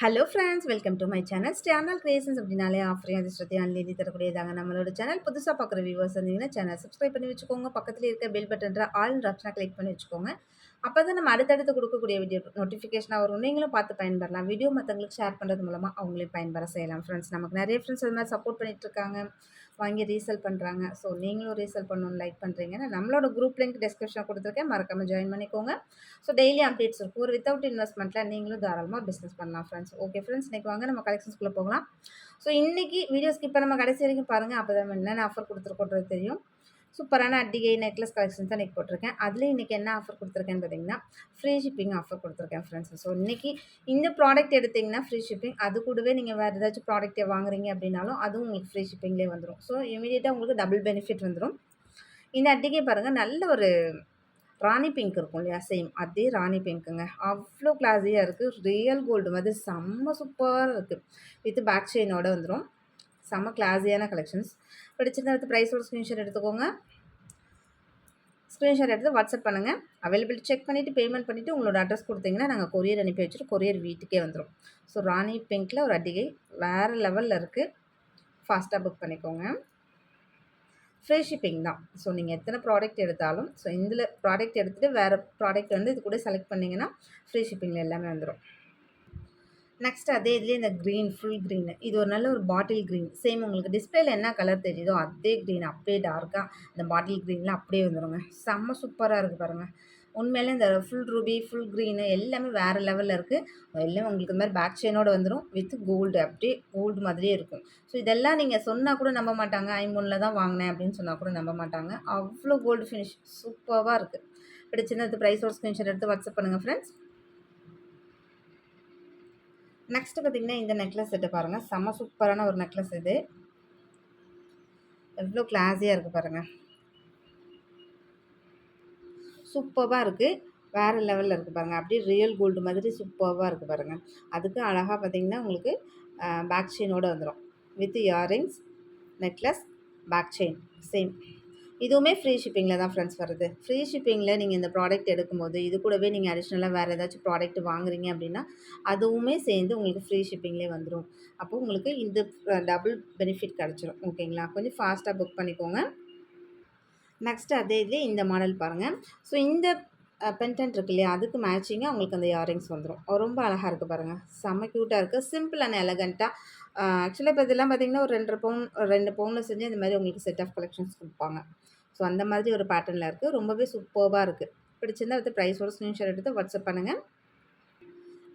Hello friends, welcome to my channel. Channel creations அப்படின்னாலே ஆஃபரையும் அதிர்ஷ்டத்தையும் அள்ளி தரக்கூடியதாங்க நம்மளோட சேனல். புதுசாக பார்க்குற வியூவர்ஸ் இருந்தீங்கன்னா சேனல் சப்ஸ்கிரைப் பண்ணி வச்சுக்கோங்க. பக்கத்தில் இருக்க பெல் பட்டன்ற ஆல் ஆப்ஷனை கிளிக் பண்ணி வச்சுக்கோங்க. அப்போ தான் நம்ம அடுத்தடுத்து கொடுக்கக்கூடிய வீடியோ நோட்டிஃபிகேஷனாக வரும். நீங்களும் பார்த்து பயன்பெறலாம். வீடியோ மற்றவங்களுக்கு ஷேர் பண்ணுறது மூலமாக அவங்களையும் பயன்பெற செய்யலாம். ஃப்ரெண்ட்ஸ், நமக்கு நிறைய ஃப்ரெண்ட்ஸ் அது மாதிரி சப்போர்ட் பண்ணிட்டு இருக்காங்க, வாங்கி ரீசேல் பண்ணுறாங்க. ஸோ நீங்களும் ரீசேல் பண்ணணும்னு லைக் பண்ணுறீங்கன்னா நம்மளோட குரூப் லிங்க் டிஸ்கிரிப்ஷனில் கொடுத்துருக்கேன், மறக்காமல் ஜாயின் பண்ணிக்கோங்க. ஸோ டெய்லி அப்டேட்ஸ் இருக்கும். ஒரு வித்தவுட் இன்வெஸ்ட்மெண்ட்டில் நீங்களும் தாராளமாக பிஸ்னஸ் பண்ணலாம் ஃப்ரெண்ட்ஸ். ஓகே ஃப்ரெண்ட்ஸ், இன்றைக்கி வாங்க நம்ம கலெக்ஷன்ஸ்குள்ளே போகலாம். ஸோ இன்றைக்கி வீடியோ ஸ்கிப் பண்ணாமல் கடைசி வரைக்கும் பாருங்கள், அப்போ தான் என்னென்ன ஆஃபர் கொடுத்துருக்கோன்றது தெரியும். சூப்பரான அட்டிகை நெக்லஸ் கலெக்ஷன்ஸ் தான் இன்றைக்கி போட்டிருக்கேன். அதுலேயும் இன்றைக்கி என்ன ஆஃபர் கொடுத்துருக்கேன்னு பார்த்தீங்கன்னா ஃப்ரீ ஷிப்பிங் ஆஃபர் கொடுத்துருக்கேன் ஃப்ரெண்ட்ஸ். ஸோ இன்றைக்கி இந்த ப்ராடக்ட் எடுத்திங்கன்னா ஃப்ரீ ஷிப்பிங். அது கூடவே நீங்கள் வேறு ஏதாச்சும் ப்ராடக்ட்டை வாங்குறீங்க அப்படின்னாலும் அதுவும் உங்களுக்கு ஃப்ரீ ஷிப்பிங்லேயே வந்துடும். ஸோ இமீடியட்டாக உங்களுக்கு டபுள் பெனிஃபிட் வந்துடும். இந்த அட்டிகை பாருங்கள், நல்ல ஒரு ராணி பிங்க் இருக்கும் இல்லையா, சேம் அதே ராணி பிங்க்குங்க. அவ்வளோ கிளாஸியாக இருக்குது. ரியல் கோல்டு மாதிரி செம்ம சூப்பராக இருக்குது. வித் பேக் செயினோட வந்துடும். செம்ம கிளாஸியான கலெக்ஷன்ஸ். பிடிச்சிருந்தா எடுத்து ப்ரைஸோட ஸ்க்ரீன்ஷாட் எடுத்துக்கோங்க. ஸ்க்ரீன்ஷாட் எடுத்து வாட்ஸ்அப் பண்ணுங்கள். அவைலபிலிட்டி செக் பண்ணிவிட்டு பேமெண்ட் பண்ணிவிட்டு உங்களோட அட்ரஸ் கொடுத்தீங்கன்னா நாங்கள் கொரியர் அனுப்பி வச்சுட்டு கொரியர் வீட்டுக்கே வந்துடும். ஸோ ராணி பிங்க்கில் ஒரு அட்டிகை வேறு லெவலில் இருக்குது. ஃபாஸ்ட்டாக புக் பண்ணிக்கோங்க. ஃப்ரீ ஷிப்பிங் தான். ஸோ நீங்கள் எத்தனை ப்ராடக்ட் எடுத்தாலும், ஸோ இதில் ப்ராடக்ட் எடுத்துகிட்டு வேறு ப்ராடக்ட் வந்து இது கூட செலக்ட் பண்ணிங்கன்னா ஃப்ரீ ஷிப்பிங்கில் எல்லாமே வந்துடும். நெக்ஸ்ட் அதே இதுலேயே இந்த க்ரீன், ஃபுல் க்ரீனு, இது ஒரு நல்ல ஒரு பாட்டில் க்ரீன். சேம் உங்களுக்கு டிஸ்பிளேல என்ன கலர் தெரியுதோ அதே க்ரீன் அப்படியே டார்க்காக இந்த பாட்டில் க்ரீனில் அப்படியே வந்துடுங்க. செம்ம சூப்பராக இருக்குது பாருங்கள். உண்மையிலே இந்த ஃபுல் ரூபி, ஃபுல் க்ரீனு எல்லாமே வேறு லெவலில் இருக்குது. எல்லாம் உங்களுக்கு இந்த மாதிரி பேக் செயினோடு வந்துடும். வித் கோல்டு, அப்படியே கோல்டு மாதிரியே இருக்கும். ஸோ இதெல்லாம் நீங்கள் சொன்னால் கூட நம்ப மாட்டாங்க. ஐம்பொன்னில் தான் வாங்கினேன் அப்படின்னு சொன்னால் கூட நம்ப மாட்டாங்க. அவ்வளோ கோல்டு ஃபினிஷ் சூப்பராக இருக்குது. பிடிச்சிருந்தா இது ப்ரைஸோட ஸ்க்ரீன்ஷாட் எடுத்து வாட்ஸ்அப் பண்ணுங்கள் ஃப்ரெண்ட்ஸ். நெக்ஸ்ட்டு பார்த்திங்கன்னா இந்த நெக்லஸ் செட்டு பாருங்கள், செம்ம சூப்பரான ஒரு நெக்லஸ். இது எவ்வளோ கிளாஸியாக இருக்குது பாருங்கள். சூப்பராக இருக்குது. வேறு லெவலில் இருக்குது பாருங்கள். அப்படியே ரியல் கோல்டு மாதிரி சூப்பராக இருக்குது பாருங்கள். அதுக்கு அழகாக பார்த்திங்கன்னா உங்களுக்கு பேக் செயினோடு வந்துடும். With earrings, necklace, back chain same. இதுவுமே ஃப்ரீ ஷிப்பிங்கில் தான் ஃப்ரெண்ட்ஸ் வருது. ஃப்ரீ ஷிப்பிங்கில் நீங்கள் இந்த ப்ராடக்ட் எடுக்கும்போது இது கூடவே நீங்கள் அடிஷ்னலாக வேறு ஏதாச்சும் ப்ராடக்ட் வாங்குறீங்க அப்படின்னா அதுவுமே சேர்ந்து உங்களுக்கு ஃப்ரீ ஷிப்பிங்லேயே வந்துடும். அப்போ உங்களுக்கு இந்த டபுள் பெனிஃபிட் கிடச்சிரும். ஓகேங்களா, கொஞ்சம் ஃபாஸ்ட்டாக புக் பண்ணிக்கோங்க. நெக்ஸ்ட்டு அதே இதுலேயே இந்த மாடல் பாருங்கள். ஸோ இந்த பென்டென்ட் இருக்கு இல்லையா, அதுக்கு மேட்சிங்காக உங்களுக்கு அந்த இயரிங்ஸ் வந்துடும். ரொம்ப அழகாக இருக்குது பாருங்கள். செம்ம க்யூட்டாக இருக்குது. சிம்பிள் அண்ட் எலகண்ட்டாக. ஆக்சுவலாக இப்போ இதெல்லாம் பார்த்திங்கன்னா ஒரு 2 பவுனில் செஞ்சு இந்த மாதிரி உங்களுக்கு செட் ஆஃப் கலெக்ஷன்ஸ் கொடுப்பாங்க. ஸோ அந்த மாதிரி ஒரு பேட்டர்னில் இருக்குது. ரொம்பவே சூப்பராக இருக்குது. பிடிச்சிருந்தா வந்து ப்ரைஸோட ஸ்க்ரீன்ஷாட் எடுத்து வாட்ஸ்அப் பண்ணுங்கள்.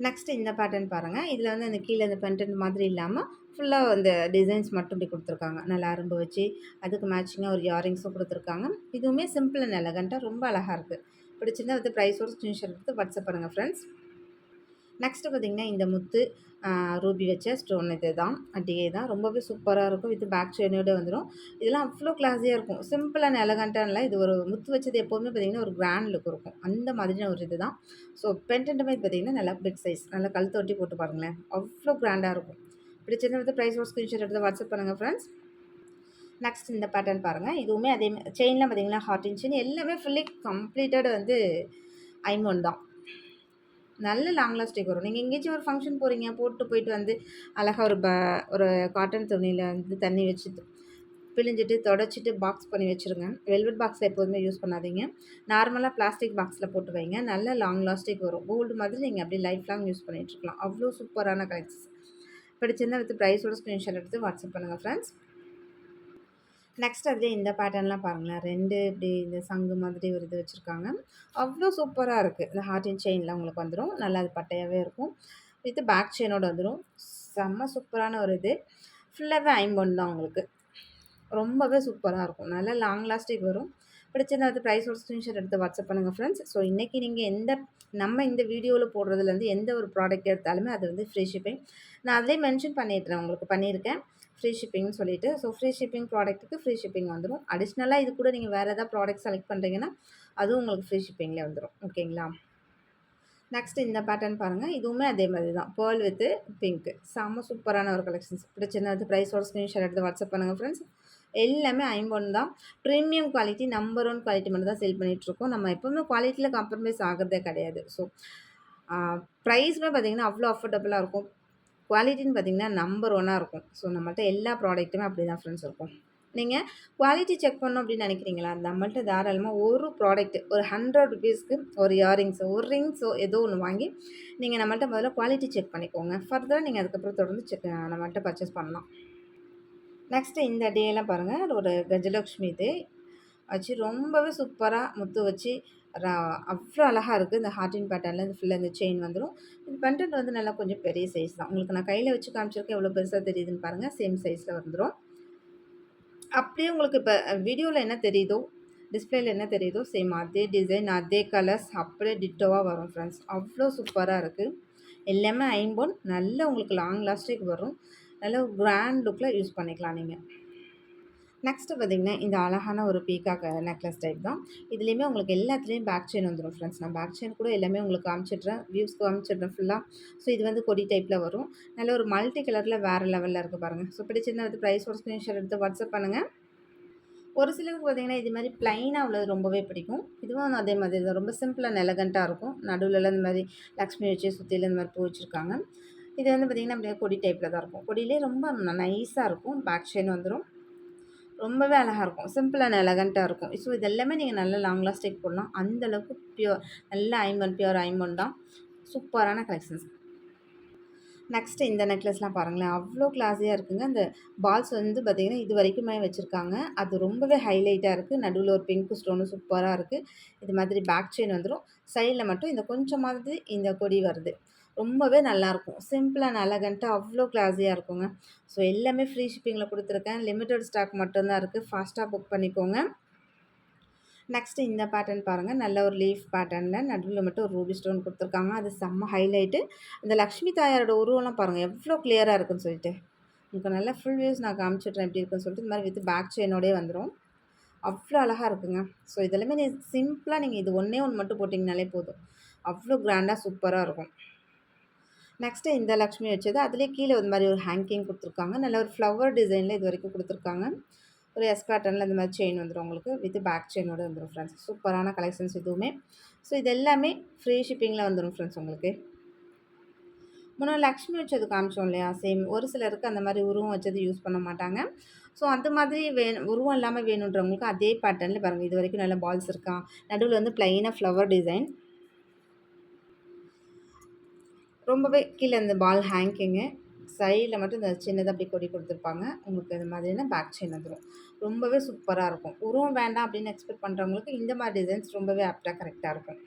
நெக்ஸ்ட்டு இந்த பேட்டர்ன் பாருங்கள். இதில் வந்து அந்த கீழே அந்த பென்டென்ட் மாதிரி இல்லாமல் ஃபுல்லாக அந்த டிசைன்ஸ் மட்டும் இப்படி கொடுத்துருக்காங்க. நல்லா அரும்பு வச்சு அதுக்கு மேட்சிங்காக ஒரு இயரிங்ஸும் கொடுத்துருக்காங்க. இதுவுமே சிம்பிள் அண்ட் எலகண்ட்டாக ரொம்ப அழகாக இருக்குது. பிடிச்சிருந்தா வந்து ப்ரைஸோட ஸ்க்ரீன்ஷாட் எடுத்து வாட்ஸ்அப் பண்ணுங்கள் ஃப்ரெண்ட்ஸ். நெக்ஸ்ட்டு பார்த்திங்கன்னா இந்த முத்து ரூபி வச்ச ஸ்டோன் இது தான், அட்டிகை தான். ரொம்பவே சூப்பராக இருக்கும். வித் பேக் செயினோட வந்துடும். இதெல்லாம் அவ்வளோ கிளாஸியாக இருக்கும். சிம்பிள் அண்ட் எலகண்ட்டாக இல்லை. இது ஒரு முத்து வச்சது எப்போதுமே பார்த்திங்கன்னா ஒரு கிராண்ட் லுக் இருக்கும். அந்த மாதிரியான ஒரு இது தான். ஸோ பென்டென்ட்டுமே பார்த்திங்கன்னா நல்லா பிக் சைஸ், நல்லா கழுத்து ஒட்டி போட்டு பாருங்களேன், அவ்வளோ கிராண்டாக இருக்கும். பிடிச்சிருந்தா வந்து ப்ரைஸோட ஸ்க்ரீன்ஷாட் எடுத்து வாட்ஸ்அப் பண்ணுங்கள் ஃப்ரெண்ட்ஸ். நெக்ஸ்ட் இந்த பேட்டர்ன் பாருங்கள். இதுவுமே அதே செயின்லாம் பார்த்திங்கன்னா ஹார்டின் செயின் எல்லாமே ஃபுல்லி கம்ப்ளீட்டட் வந்து ஐம்பொன் தான். நல்ல லாங் லாஸ்டிக் வரும். நீங்கள் எங்கேயாச்சும் ஒரு ஃபங்க்ஷன் போகிறீங்க, போயிட்டு வந்து அழகாக ஒரு காட்டன் துணியில் வந்து தண்ணி வச்சு பிழிஞ்சிட்டு தொடச்சிட்டு பாக்ஸ் பண்ணி வச்சுருங்க. வெல்வெட் பாக்ஸில் எப்போதுமே யூஸ் பண்ணாதீங்க. நார்மலாக பிளாஸ்டிக் பாக்ஸில் போட்டு வைங்க. நல்ல லாங் லாஸ்டிக் வரும். கோல்டு மாதிரி நீங்கள் அப்படியே லைஃப் லாங் யூஸ் பண்ணிகிட்ருக்கலாம். அவ்வளோ சூப்பரான கலெக்ஷன்ஸ். பிடிச்சிருந்தா வித் ப்ரைஸோட ஸ்க்ரீன்ஷாட் எடுத்து வாட்ஸ்அப் பண்ணுங்கள் ஃப்ரெண்ட்ஸ். நெக்ஸ்ட் அதிலே இந்த பேட்டர்ன்லாம் பாருங்களேன். 2 இப்படி இந்த சங்கு மாதிரி ஒரு இது வச்சுருக்காங்க. அவ்வளோ சூப்பராக இருக்குது. இந்த ஹார்டின் செயின்லாம் உங்களுக்கு வந்துடும். நல்லா அது பட்டையாகவே இருக்கும். வித் பேக் செயினோட வந்துடும். செம்ம சூப்பரான ஒரு இது. ஃபுல்லாகவே ஐம்பொன் தான் உங்களுக்கு. ரொம்பவே சூப்பராக இருக்கும். நல்லா லாங் லாஸ்டிக் வரும். பிடிச்சிருந்தா அது ப்ரைஸோட ஸ்க்ரீன்ஷாட் எடுத்து வாட்ஸ்அப் பண்ணுங்கள் ஃப்ரெண்ட்ஸ். ஸோ இன்றைக்கி நீங்கள் நம்ம இந்த வீடியோவில் போடுறதுலேருந்து எந்த ஒரு ப்ராடக்ட் எடுத்தாலுமே அது வந்து ஃப்ரீ ஷிப்பிங். நான் அதிலே மென்ஷன் பண்ணியிருக்கேன் ஃப்ரீ ஷிப்பிங்னு சொல்லிட்டு. ஸோ ஃப்ரீ ஷிப்பிங் ப்ராடக்ட்டுக்கு ஃப்ரீ ஷிப்பிங் வந்துடும். அடிஷ்னலாக இது கூட நீங்கள் வேறு ஏதாவது ப்ராடக்ட் செலக்ட் பண்ணுறீங்கன்னா அதுவும் உங்களுக்கு ஃப்ரீ ஷிப்பிங்கில் வந்துடும். ஓகேங்களா. நெக்ஸ்ட் இந்த பேட்டர்ன் பாருங்கள். இதுவுமே அதே மாதிரி தான், பேர்ல் வித் பிங்க்கு. செம்ம சூப்பரான ஒரு கலெக்ஷன்ஸ். பிடிச்சிருந்தா அது ப்ரைஸோட ஸ்க்ரீன்ஷாட் எடுத்து வாட்ஸ்அப் பண்ணுங்கள் ஃப்ரெண்ட்ஸ். எல்லாமே ஐம்பொன் தான். ப்ரீமியம் குவாலிட்டி, நம்பர் 1 குவாலிட்டி மட்டும் தான் சேல் பண்ணிகிட்ருக்கோம். நம்ம எப்போவுமே குவாலிட்டியில் காம்ப்ரமைஸ் ஆகிறதே கிடையாது. ஸோ ப்ரைஸுமே பார்த்திங்கன்னா அவ்வளோ அஃபோர்டபுளாக இருக்கும். குவாலிட்டின்னு பார்த்தீங்கன்னா நம்பர் ஒன்னாக இருக்கும். ஸோ நம்மள்ட்ட எல்லா ப்ராடக்ட்டுமே அப்படி தான் ஃப்ரெண்ட்ஸ் இருக்கும். நீங்கள் குவாலிட்டி செக் பண்ணணும் அப்படின்னு நினைக்கிறீங்களா? நம்மள்ட்ட தாராளமாக ஒரு ப்ராடக்ட் ஒரு ₹100க்கு ஒரு இயரிங்ஸோ ஒரு ரிங்ஸோ ஏதோ ஒன்று வாங்கி நீங்கள் நம்மள்ட்ட முதல்ல குவாலிட்டி செக் பண்ணிக்கோங்க. ஃபர்தராக நீங்கள் அதுக்கப்புறம் தொடர்ந்து நம்மள்ட்ட பர்ச்சேஸ் பண்ணலாம். நெக்ஸ்ட்டு இந்த டேலாம் பாருங்கள், ஒரு கஜலக்ஷ்மி இது வச்சு ரொம்பவே சூப்பராக முத்து வச்சு ரா அவ்வளோ அழகா இருக்குது. இந்த ஹார்டின் பேட்டர்னில் இந்த ஃபுல்லாக இந்த செயின் வந்துடும். இது பண்றது வந்து நல்லா கொஞ்சம் பெரிய சைஸ் தான். உங்களுக்கு நான் கையில் வச்சு காமிச்சிருக்கேன், எவ்வளோ பெருசாக தெரியுதுன்னு பாருங்கள். சேம் சைஸில் வந்துடும். அப்படியே உங்களுக்கு இப்போ வீடியோவில் என்ன தெரியுதோ, டிஸ்பிளேல என்ன தெரியுதோ சேம் அதே டிசைன், அதே கலர்ஸ் அப்படியே டிட்டோவாக வரும் ஃப்ரெண்ட்ஸ். அவ்வளோ சூப்பராக இருக்குது. எல்லாமே ஐம்பொன் நல்ல உங்களுக்கு லாங் லாஸ்டிக் வரும். நல்ல கிராண்ட் லுக்கில் யூஸ் பண்ணிக்கலாம் நீங்கள். நெக்ஸ்ட்டு பார்த்தீங்கன்னா, இந்த அழகான ஒரு பீகாக் நெக்லஸ் டைப் தான். இதுலேயுமே உங்களுக்கு எல்லாத்துலேயும் பேக் செயின் வந்துடும் ஃப்ரெண்ட்ஸ். நான் பேக் செயின் கூட எல்லாமே உங்களுக்கு காமிச்சிடுறேன். வியூஸ்க்கு காமிச்சிடுறேன் ஃபுல்லாக. ஸோ இது வந்து கொடி டைப்பில் வரும். நல்ல ஒரு மல்டி கலரில் வேறு லெவலில் இருக்குது பாருங்கள். ஸோ பிடிச்சிருந்தா வந்து ப்ரைஸோட ஸ்க்ரீன்ஷாட் எடுத்து வாட்ஸ்அப் பண்ணுங்கள். ஒரு சிலருக்கு பார்த்தீங்கன்னா, இது மாதிரி ப்ளைனாக உள்ளது ரொம்பவே பிடிக்கும். இதுவும் அதே மாதிரி தான். ரொம்ப சிம்பிள் அண்ட் எலகண்ட்டாக இருக்கும். நடுவுலலாம் இந்த மாதிரி லக்ஷ்மி வச்சு சுற்றில இந்த மாதிரி பூ வச்சுருக்காங்க. இது வந்து பார்த்திங்கன்னா, அப்படியே கொடி டைப்பில் தான் இருக்கும். கொடியிலே ரொம்ப நைஸாக இருக்கும். பேக் செயின் வந்துடும். ரொம்பவே அழகாக இருக்கும். சிம்பிள் அண்ட் எலகண்ட்டாக இருக்கும். ஸோ இது எல்லாமே நீங்கள் நல்ல லாங் லாஸ்டிக் போடலாம். அந்தளவுக்கு நல்ல ஐம்பொன், பியூர் ஐம்பொன் தான். சூப்பரான கலெக்ஷன்ஸ். நெக்ஸ்ட்டு இந்த நெக்லஸ்லாம் பாருங்களேன், அவ்வளோ கிளாஸியாக இருக்குங்க. அந்த பால்ஸ் வந்து பார்த்திங்கன்னா, இது வரைக்குமே வச்சுருக்காங்க. அது ரொம்பவே ஹைலைட்டாக இருக்குது. நடுவில் ஒரு பிங்க் ஸ்டோனும் சூப்பராக இருக்குது. இது மாதிரி பேக் செயின் வந்துடும். சைடில் மட்டும் இந்த கொஞ்சமாவது இந்த கொடி வருது. ரொம்பவே நல்லாயிருக்கும். சிம்பிள் அண்ட் எலகண்ட்டாக அவ்வளோ கிளாஸியாக இருக்குங்க. ஸோ எல்லாமே ஃப்ரீ ஷிப்பிங்கில் கொடுத்துருக்கேன். லிமிட்டட் ஸ்டாக் மட்டும்தான் இருக்குது. ஃபாஸ்ட்டாக புக் பண்ணிக்கோங்க. நெக்ஸ்ட்டு இந்த பேட்டர்ன் பாருங்கள். நல்ல ஒரு லீஃப் பேட்டர்னில் நடுவில் மட்டும் ஒரு ரூபி ஸ்டோன் கொடுத்துருக்காங்க. அது செம்ம ஹைலைட்டு. இந்த லக்ஷ்மி தாயாரோட உருவம்லாம் பாருங்கள் எவ்வளோ கிளியராக இருக்குன்னு சொல்லிட்டு. உங்களுக்கு நல்லா ஃபுல் வியூஸ் நான் காமிச்சிட்றேன் எப்படி இருக்குன்னு சொல்லிட்டு. இந்த மாதிரி வித் பேக் செயினோடே வந்துடும். அவ்வளோ அழகாக இருக்குங்க. ஸோ இதெல்லாமே சிம்பிளாக நீங்கள் இது ஒன்றே ஒன்று மட்டும் போட்டிங்கனாலே போதும். அவ்வளோ கிராண்டாக சூப்பராக இருக்கும். நெக்ஸ்ட்டு இந்த லக்ஷ்மி வச்சது அதுலேயே கீழே ஒரு மாதிரி ஒரு ஹேங்கிங் கொடுத்துருக்காங்க. நல்ல ஒரு ஃப்ளவர் டிசைனில் இது வரைக்கும் கொடுத்துருக்காங்க. ஒரு எஸ் பேட்டர்னில் இந்த மாதிரி செயின் வந்துடும் உங்களுக்கு. வித் பேக் செயினோடு வந்துடும் ஃப்ரெண்ட்ஸ். சூப்பரான கலெக்ஷன்ஸ் இதுவுமே. ஸோ இது எல்லாமே ஃப்ரீ ஷிப்பிங்கில் வந்துடும் ஃப்ரெண்ட்ஸ் உங்களுக்கு. முன்னாடி லக்ஷ்மி வச்சது காமிச்சோம் இல்லையா, சேம். ஒரு சிலருக்கு அந்த மாதிரி உருவம் வச்சது யூஸ் பண்ண மாட்டாங்க. ஸோ அந்த மாதிரி உருவம் இல்லாமல் வேணுன்றவங்களுக்கு அதே பேட்டர்னில் பாருங்கள். இது வரைக்கும் நல்ல பால்ஸ் இருக்கா, நடுவில் வந்து ப்ளைனாக ஃப்ளவர் டிசைன், ரொம்பவே கீழே இந்த பால் ஹேங்கிங்கு, சைடில் மட்டும் இந்த சின்னதாக அப்படி கொடி கொடுத்துருப்பாங்க. உங்களுக்கு இது மாதிரினா பேக் செயின் வந்துடும். ரொம்பவே சூப்பராக இருக்கும். உருவம் வேண்டாம் அப்படின்னு எக்ஸ்பெக்ட் பண்ணுறவங்களுக்கு இந்த மாதிரி டிசைன்ஸ் ரொம்பவே ஆப்டாக கரெக்டாக இருக்கும்.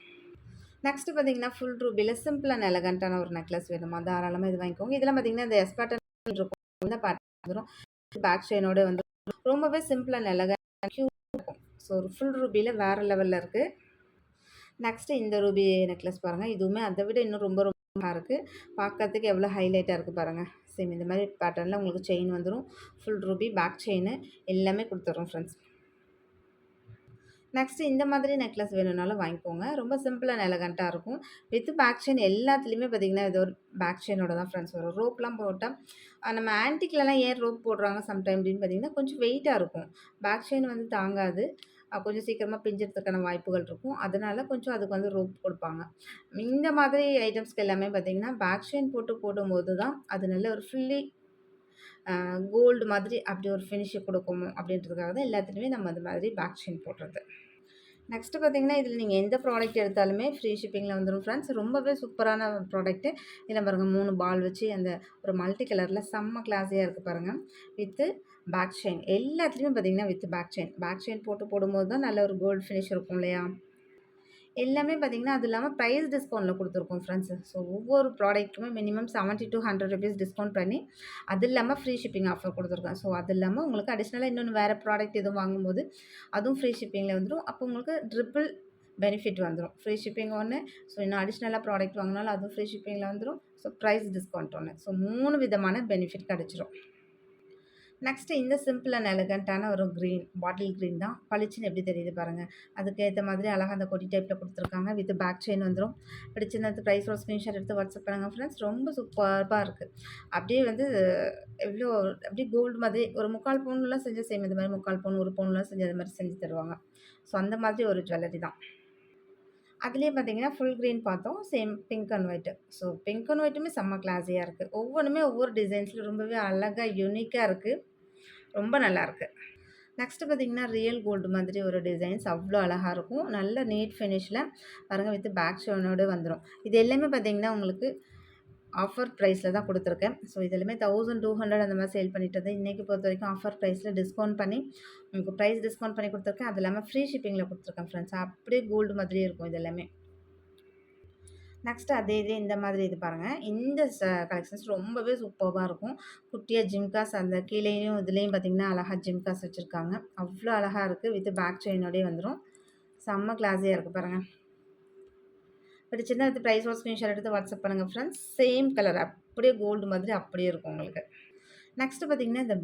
நெக்ஸ்ட்டு பார்த்தீங்கன்னா, ஃபுல் ரூபியில் சிம்பிள் அண்ட் எலகண்ட்டான ஒரு நெக்லஸ் வேணுமா, தாராளமாக இது வாங்கிக்கோங்க. இதெல்லாம் பார்த்தீங்கன்னா, இந்த எஸ் பேட்டர்ன் இருக்கும். இந்த பேட்டர்ன் வந்துடும். பேக் செயினோட வந்து ரொம்பவே சிம்பிள் அண்ட் எலகண்ட் க்யூட் இருக்கும். ஸோ ஒரு ஃபுல் ரூபியில் வேறு லெவலில் இருக்குது. நெக்ஸ்ட்டு இந்த ரூபி நெக்லஸ் பாருங்கள். இதுவுமே அதை விட இன்னும் ரொம்ப இருக்குது. பார்க்கறதுக்கு எவ்வளோ ஹைலைட்டாக இருக்குது பாருங்கள். சேம் இந்த மாதிரி பேட்டர்னில் உங்களுக்கு செயின் வந்துடும். ஃபுல் ரூபி பேக் செயின் எல்லாமே கொடுத்துட்றோம் ஃப்ரெண்ட்ஸ். நெக்ஸ்ட்டு இந்த மாதிரி நெக்லஸ் வேணும்னாலும் வாங்கிக்கோங்க. ரொம்ப சிம்பிள் அண்ட் எலகண்ட்டாக இருக்கும். வித் பேக் செயின் எல்லாத்துலேயுமே பார்த்திங்கன்னா, இது ஒரு பேக் செயினோட தான் ஃப்ரெண்ட்ஸ் வரும். ரோப்லாம் போட்டால் நம்ம ஆன்டிக்லலாம் ஏன் ரோப் போடுறாங்க சம்டைம் அப்படின்னு பார்த்திங்கன்னா, கொஞ்சம் வெயிட்டாக இருக்கும். பேக் செயின் வந்து தாங்காது. கொஞ்சம் சீக்கிரமாக பிஞ்சுறதுக்கான வாய்ப்புகள் இருக்கும். அதனால் கொஞ்சம் அதுக்கு வந்து ரோப் கொடுப்பாங்க. இந்த மாதிரி ஐட்டம்ஸ்க்கு எல்லாமே பார்த்திங்கன்னா, பேக் செயின் போடும்போது தான் அது நல்ல ஒரு ஃபுல்லி கோல்டு மாதிரி அப்படி ஒரு ஃபினிஷ் கொடுக்கும் அப்படின்றதுக்காக தான் எல்லாத்துலேயுமே நம்ம அந்த மாதிரி பேக் செயின் போடுறது. நெக்ஸ்ட்டு பார்த்தீங்கன்னா, இதில் நீங்கள் எந்த ப்ராடக்ட் எடுத்தாலுமே ஃப்ரீ ஷிப்பிங்கில் வந்துடும் ஃப்ரெண்ட்ஸ். ரொம்பவே சூப்பரான ப்ராடக்ட்டு. இதில் பாருங்கள் 3 பால் வச்சு அந்த ஒரு மல்டி கலரில் செம்ம கிளாஸியாக இருக்குது பாருங்கள். வித்து பேக் செயின் எல்லாத்துலேயுமே பார்த்தீங்கன்னா with back chain. Back chain போடும்போது தான் நல்ல ஒரு கோல்டு ஃபினிஷ் இருக்கும் இல்லையா? எல்லாமே பார்த்தீங்கன்னா, அது இல்லாமல் ப்ரைஸ் டிஸ்கவுண்ட்டில் கொடுத்துருக்கோம் ஃப்ரெண்ட்ஸ். ஸோ ஒவ்வொரு ப்ராடக்ட்டுமே மினிமம் 70 to 100 rupees டிஸ்கவுண்ட் பண்ணி, அது இல்லாமல் ஃப்ரீ ஷிப்பிங் ஆஃபர் கொடுத்துருக்கோம். ஸோ அது இல்லாமல் உங்களுக்கு அடிஷ்னலாக இன்னொன்று வேறு ப்ராடக்ட் எதுவும் வாங்கும்போது, அதுவும் ஃப்ரீ ஷிப்பிங்கில் வந்துடும். அப்போ உங்களுக்கு ட்ரிபிள் பெனிஃபிட் வந்துடும். ஃப்ரீ ஷிப்பிங் ஒன்று, ஸோ இன்னும் அடிஷ்னலாக ப்ராடக்ட் வாங்கினாலும் அதுவும் ஃப்ரீ ஷிப்பிங்கில் வந்துடும். ஸோ ப்ரைஸ் டிஸ்கவுண்ட் ஒன்று. ஸோ 3 விதமான பெனிஃபிட் கிடச்சிரும். நெக்ஸ்ட்டு இந்த சிம்பிள் அண்ட் எலகண்ட்டான ஒரு க்ரீன், பாட்டில் க்ரீன் தான். பளிச்சுன்னு எப்படி தெரியுது பாருங்கள். அதுக்கேற்ற மாதிரி அழகாக அந்த கொடி டைப்பில் கொடுத்துருக்காங்க. வித் பேக் செயின் வந்துடும். பிடிச்சிருந்த ப்ரைஸோட ஸ்க்ரீன்ஷாட் எடுத்து வாட்ஸ்அப் பண்ணுங்கள் ஃப்ரெண்ட்ஸ். ரொம்ப சூப்பராக இருக்குது. அப்படியே வந்து எவ்வளோ அப்படியே கோல்டு மாதிரி ஒரு 3/4 பவுன்லாம் செஞ்சு சேம் இது மாதிரி 3/4 பவுன், 1 பவுன்லாம் செஞ்சு அது மாதிரி செஞ்சு தருவாங்க. ஸோ அந்த மாதிரி ஒரு ஜுவல்லரி தான். அதுலேயே பார்த்தீங்கன்னா, ஃபுல் கிரீன் பார்த்தோம். Same pink and white. So pink and ஒயிட்டுமே செம்ம கிளாஸியா இருக்கு. ஒவ்வொன்னுமே ஒவ்வொரு டிசைன்ஸ்ல ரொம்பவே அழகா, யூனிக்கா இருக்கு. ரொம்ப நல்லாருக்கு. நெக்ஸ்ட்டு பார்த்தீங்கன்னா, ரியல் கோல்டு மாதிரி ஒரு டிசைன்ஸ் அவ்ளோ அழகா இருக்கும். நல்ல நீட் ஃபினிஷ்ல பாருங்க வித் பேக் செயினோட வந்துரும். இது எல்லாமே பார்த்தீங்கன்னா, உங்களுக்கு ஆஃபர் ப்ரைஸ்ல தான் குடுத்துருக்கேன். ஸோ இது எல்லாமே 1200 அந்த மாரி சேல் பண்ணிட்டு இருந்தேன். இன்னைக்கு பொறுத்தவரைக்கும் ஆஃபர் ப்ரைஸ்ல டிஸ்கவுண்ட் பண்ணி உங்களுக்கு ப்ரைஸ் டிஸ்கவுண்ட் பண்ணி குடுத்துருக்கேன். அது இல்லாம ஃப்ரீ ஷிப்பிங்ல குடுத்துருக்கேன் ஃப்ரெண்ட்ஸ். அப்படியே கோல்டு மாதிரியே இருக்கும் இது எல்லாமே. நெக்ஸ்ட்டு அதே இது இந்த மாதிரி இது பாருங்க. இந்த கலெக்ஷன்ஸ் ரொம்பவே சூப்பர்வா இருக்கும். குட்டியா ஜிம்காஸ் அந்த கீழேயும் இதுலயும் பார்த்தீங்கன்னா, அழகா ஜிம்காஸ் வச்சிருக்காங்க. அவ்ளோ அழகா இருக்கு. வித் பேக் செயினோடயே வந்துரும். செம்ம கிளாஸியா இருக்கு பாருங்க. பிடிச்சிருந்தா வித் ப்ரைஸோட ஸ்க்ரீன்ஷாட் எடுத்து வாட்ஸ்அப் பண்ணுங்க ஃப்ரெண்ட்ஸ். சேம் கலர் அப்படியே கோல்டு மாதிரி அப்படியே இருக்கும் உங்களுக்கு. நெக்ஸ்ட்டு பார்த்தீங்கன்னா, இந்த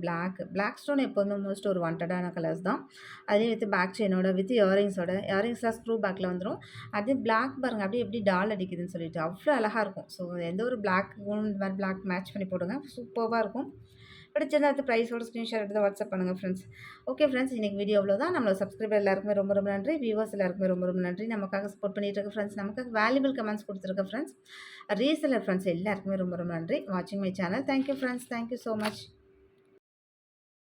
பிளாக் ஸ்டோன் எப்போதுமே மோஸ்ட் ஒரு வாண்டடான கலர்ஸ் தான். அதுலேயும் வித் பேக் செயினோட வித் இயரிங்ஸோட இயரிங்ஸ்லாம் ஸ்க்ரூ பேக்கில் வந்துரும். அது பிளாக் பாருங்க அப்படியே எப்படி டால் அடிக்குதுன்னு சொல்லிட்டு அவ்வளோ அழகா இருக்கும். ஸோ எந்த ஒரு பிளாக்கும் இந்த மாதிரி பிளாக் மேட்ச் பண்ணி போடுங்க. சூப்பர்வா இருக்கும். பிடிச்சிருந்தா அடுத்து ப்ரைஸோட ஸ்க்ரீன்ஷாட் எடுத்து வாட்ஸ்அப் பண்ணுங்க ஃப்ரெண்ட்ஸ். ஓகே ஃப்ரெண்ட்ஸ், இன்னைக்கு வீடியோ அவ்வளோதான். நம்மளோட சப்ஸ்கிரைபர் எல்லாருக்குமே ரொம்ப ரொம்ப நன்றி. வியூவர்ஸ் எல்லாருக்குமே ரொம்ப ரொம்ப நன்றி. நமக்காக சப்போர்ட் பண்ணிட்டு இருக்க ஃப்ரெண்ட்ஸ், நமக்காக வேல்யூபிள் கமெண்ட்ஸ் கொடுத்துருக்க ஃப்ரெண்ட்ஸ், ரீசெல்லர் ஃப்ரெண்ட்ஸ் எல்லாருக்குமே ரொம்ப ரொம்ப நன்றி. வாட்சிங் my channel. Thank you friends. Thank you so much.